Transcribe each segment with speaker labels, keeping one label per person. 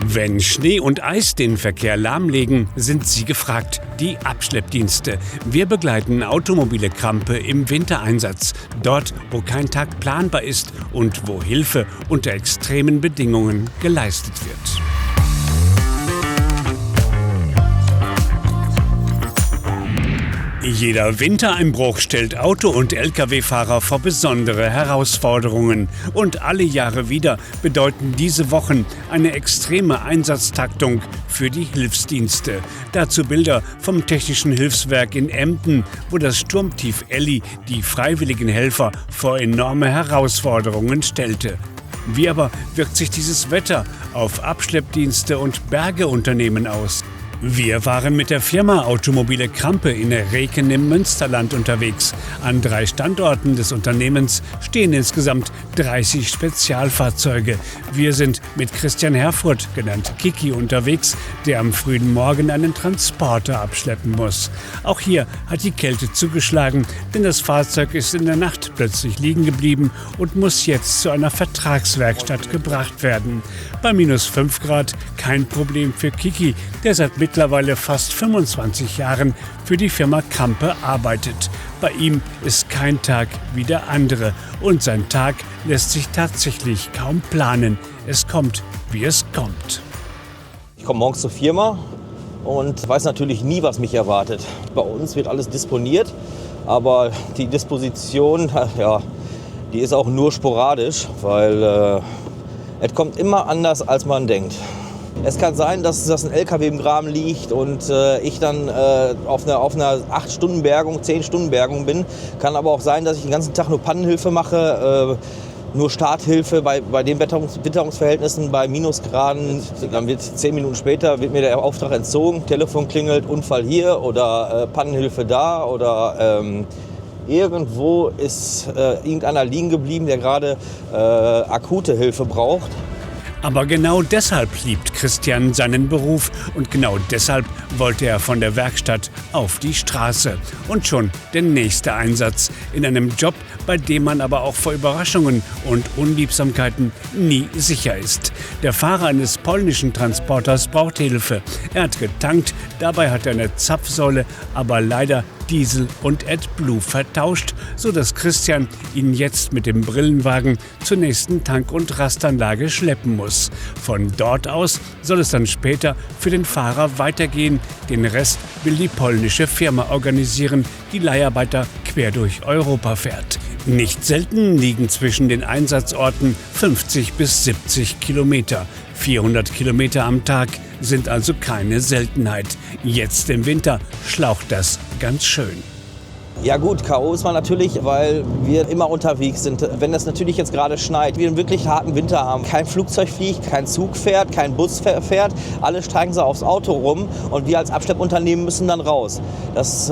Speaker 1: Wenn Schnee und Eis den Verkehr lahmlegen, sind sie gefragt, die Abschleppdienste. Wir begleiten automobile Krampe im Wintereinsatz, dort, wo kein Tag planbar ist und wo Hilfe unter extremen Bedingungen geleistet wird. Jeder Wintereinbruch stellt Auto- und Lkw-Fahrer vor besondere Herausforderungen. Und alle Jahre wieder bedeuten diese Wochen eine extreme Einsatztaktung für die Hilfsdienste. Dazu Bilder vom Technischen Hilfswerk in Emden, wo das Sturmtief Elli die freiwilligen Helfer vor enorme Herausforderungen stellte. Wie aber wirkt sich dieses Wetter auf Abschleppdienste und Bergeunternehmen aus? Wir waren mit der Firma Automobile Krampe in Reken im Münsterland unterwegs. An 3 Standorten des Unternehmens stehen insgesamt 30 Spezialfahrzeuge. Wir sind mit Christian Herfurth, genannt Kiki, unterwegs, der am frühen Morgen einen Transporter abschleppen muss. Auch hier hat die Kälte zugeschlagen, denn das Fahrzeug ist in der Nacht plötzlich liegen geblieben und muss jetzt zu einer Vertragswerkstatt gebracht werden. Bei -5 Grad kein Problem für Kiki, der seit mittlerweile fast 25 Jahren für die Firma Krampe arbeitet. Bei ihm ist kein Tag wie der andere und sein Tag lässt sich tatsächlich kaum planen. Es kommt, wie es kommt.
Speaker 2: Ich komme morgens zur Firma und weiß natürlich nie, was mich erwartet. Bei uns wird alles disponiert, aber die Disposition, ja, die ist auch nur sporadisch, weil es kommt immer anders, als man denkt. Es kann sein, dass ein LKW im Graben liegt und ich dann auf einer 8-Stunden-Bergung, 10-Stunden-Bergung bin. Kann aber auch sein, dass ich den ganzen Tag nur Pannenhilfe mache, nur Starthilfe bei den Witterungsverhältnissen, bei Minusgraden. Dann wird 10 Minuten später wird mir der Auftrag entzogen, Telefon klingelt, Unfall hier oder Pannenhilfe da oder irgendwo ist irgendeiner liegen geblieben, der gerade akute Hilfe braucht.
Speaker 1: Aber genau deshalb liebt Christian seinen Beruf und genau deshalb wollte er von der Werkstatt auf die Straße. Und schon der nächste Einsatz in einem Job, bei dem man aber auch vor Überraschungen und Unliebsamkeiten nie sicher ist. Der Fahrer eines polnischen Transporters braucht Hilfe. Er hat getankt, dabei hat er eine Zapfsäule, aber leider Diesel und AdBlue vertauscht, sodass Christian ihn jetzt mit dem Brillenwagen zur nächsten Tank- und Rastanlage schleppen muss. Von dort aus soll es dann später für den Fahrer weitergehen. Den Rest will die polnische Firma organisieren, die Leiharbeiter quer durch Europa fährt. Nicht selten liegen zwischen den Einsatzorten 50 bis 70 Kilometer. 400 Kilometer am Tag sind also keine Seltenheit. Jetzt im Winter schlaucht das ganz schön.
Speaker 2: Ja gut, K.O. ist man natürlich, weil wir immer unterwegs sind. Wenn es natürlich jetzt gerade schneit, wir einen wirklich harten Winter haben, kein Flugzeug fliegt, kein Zug fährt, kein Bus fährt, alle steigen so aufs Auto rum und wir als Abschleppunternehmen müssen dann raus. Das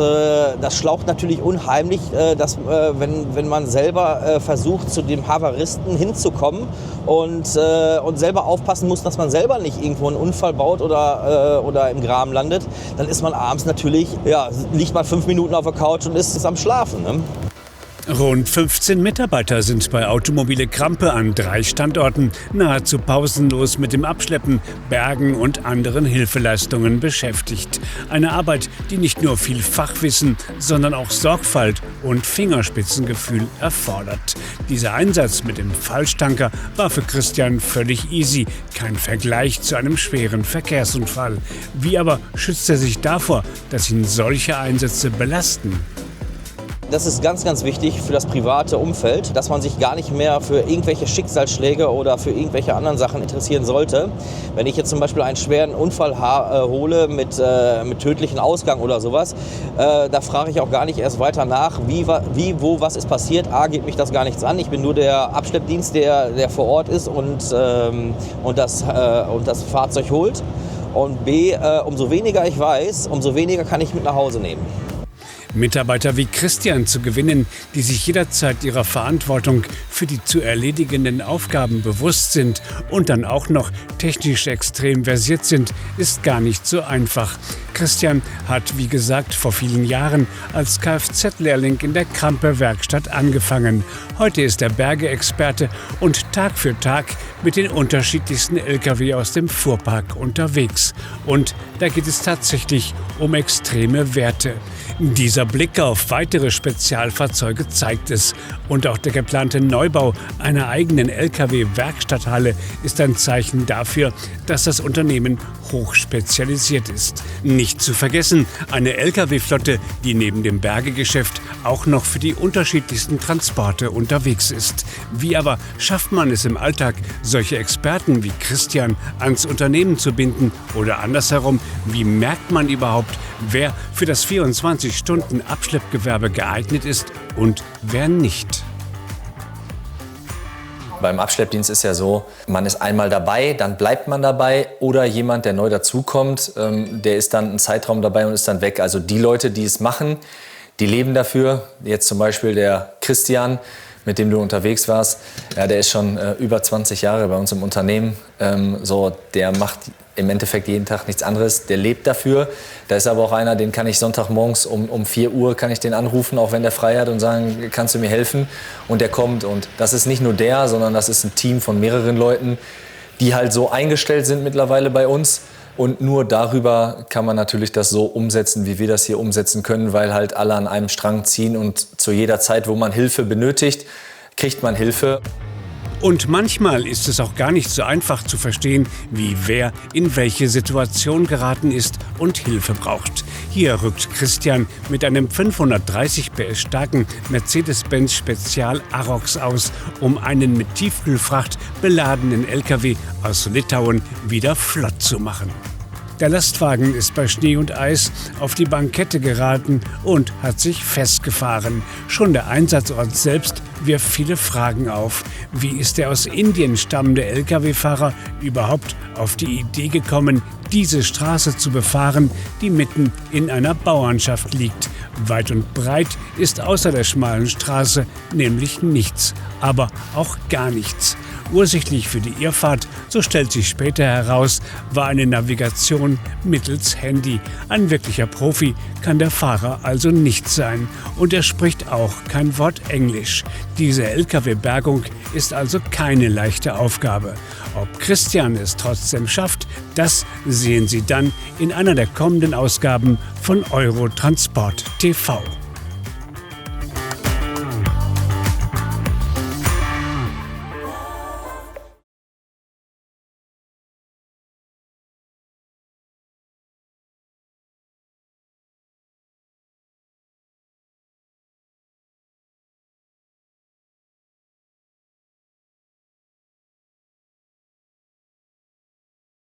Speaker 2: schlaucht natürlich unheimlich, wenn man selber versucht, zu dem Havaristen hinzukommen und selber aufpassen muss, dass man selber nicht irgendwo einen Unfall baut oder im Graben landet, dann ist man abends natürlich, liegt man 5 Minuten auf der Couch und ist am Schlafen. Ne?
Speaker 1: Rund 15 Mitarbeiter sind bei Automobile Krampe an 3 Standorten nahezu pausenlos mit dem Abschleppen, Bergen und anderen Hilfeleistungen beschäftigt. Eine Arbeit, die nicht nur viel Fachwissen, sondern auch Sorgfalt und Fingerspitzengefühl erfordert. Dieser Einsatz mit dem Falschtanker war für Christian völlig easy, kein Vergleich zu einem schweren Verkehrsunfall. Wie aber schützt er sich davor, dass ihn solche Einsätze belasten?
Speaker 2: Das ist ganz, ganz wichtig für das private Umfeld, dass man sich gar nicht mehr für irgendwelche Schicksalsschläge oder für irgendwelche anderen Sachen interessieren sollte. Wenn ich jetzt zum Beispiel einen schweren Unfall hole mit tödlichem Ausgang oder sowas, da frage ich auch gar nicht erst weiter nach, wo, was ist passiert. A, geht mich das gar nichts an. Ich bin nur der Abschleppdienst, der vor Ort ist und das Fahrzeug holt. Und B, umso weniger ich weiß, umso weniger kann ich mit nach Hause nehmen.
Speaker 1: Mitarbeiter wie Christian zu gewinnen, die sich jederzeit ihrer Verantwortung für die zu erledigenden Aufgaben bewusst sind und dann auch noch technisch extrem versiert sind, ist gar nicht so einfach. Christian hat, wie gesagt, vor vielen Jahren als Kfz-Lehrling in der Krampe-Werkstatt angefangen. Heute ist er Berge-Experte und Tag für Tag mit den unterschiedlichsten Lkw aus dem Fuhrpark unterwegs. Und da geht es tatsächlich um extreme Werte. Dieser Blick auf weitere Spezialfahrzeuge zeigt es. Und auch der geplante Neubau einer eigenen Lkw-Werkstatthalle ist ein Zeichen dafür, dass das Unternehmen hochspezialisiert ist. Nicht zu vergessen, eine Lkw-Flotte, die neben dem Bergegeschäft auch noch für die unterschiedlichsten Transporte unterwegs ist. Wie aber schafft man es im Alltag, solche Experten wie Christian ans Unternehmen zu binden? Oder andersherum, wie merkt man überhaupt, wer für das 24-Stunden-Abschleppgewerbe geeignet ist und wer nicht?
Speaker 3: Beim Abschleppdienst ist ja so, man ist einmal dabei, dann bleibt man dabei, oder jemand, der neu dazukommt, der ist dann einen Zeitraum dabei und ist dann weg. Also die Leute, die es machen, die leben dafür. Jetzt zum Beispiel der Christian, mit dem du unterwegs warst, ja, der ist schon über 20 Jahre bei uns im Unternehmen. Der macht im Endeffekt jeden Tag nichts anderes, der lebt dafür. Da ist aber auch einer, den kann ich Sonntagmorgens um 4 Uhr kann ich den anrufen, auch wenn der frei hat, und sagen, kannst du mir helfen? Und der kommt. Und das ist nicht nur der, sondern das ist ein Team von mehreren Leuten, die halt so eingestellt sind mittlerweile bei uns. Und nur darüber kann man natürlich das so umsetzen, wie wir das hier umsetzen können, weil halt alle an einem Strang ziehen und zu jeder Zeit, wo man Hilfe benötigt, kriegt man Hilfe.
Speaker 1: Und manchmal ist es auch gar nicht so einfach zu verstehen, wie wer in welche Situation geraten ist und Hilfe braucht. Hier rückt Christian mit einem 530 PS starken Mercedes-Benz Spezial Arocs aus, um einen mit Tiefkühlfracht beladenen LKW aus Litauen wieder flott zu machen. Der Lastwagen ist bei Schnee und Eis auf die Bankette geraten und hat sich festgefahren. Schon der Einsatzort selbst wirft viele Fragen auf. Wie ist der aus Indien stammende Lkw-Fahrer überhaupt auf die Idee gekommen, diese Straße zu befahren, die mitten in einer Bauernschaft liegt? Weit und breit ist außer der schmalen Straße nämlich nichts, aber auch gar nichts. Ursächlich für die Irrfahrt, so stellt sich später heraus, war eine Navigation mittels Handy. Ein wirklicher Profi kann der Fahrer also nicht sein. Und er spricht auch kein Wort Englisch. Diese Lkw-Bergung ist also keine leichte Aufgabe. Ob Christian es trotzdem schafft, das sehen Sie dann in einer der kommenden Ausgaben von Eurotransport TV.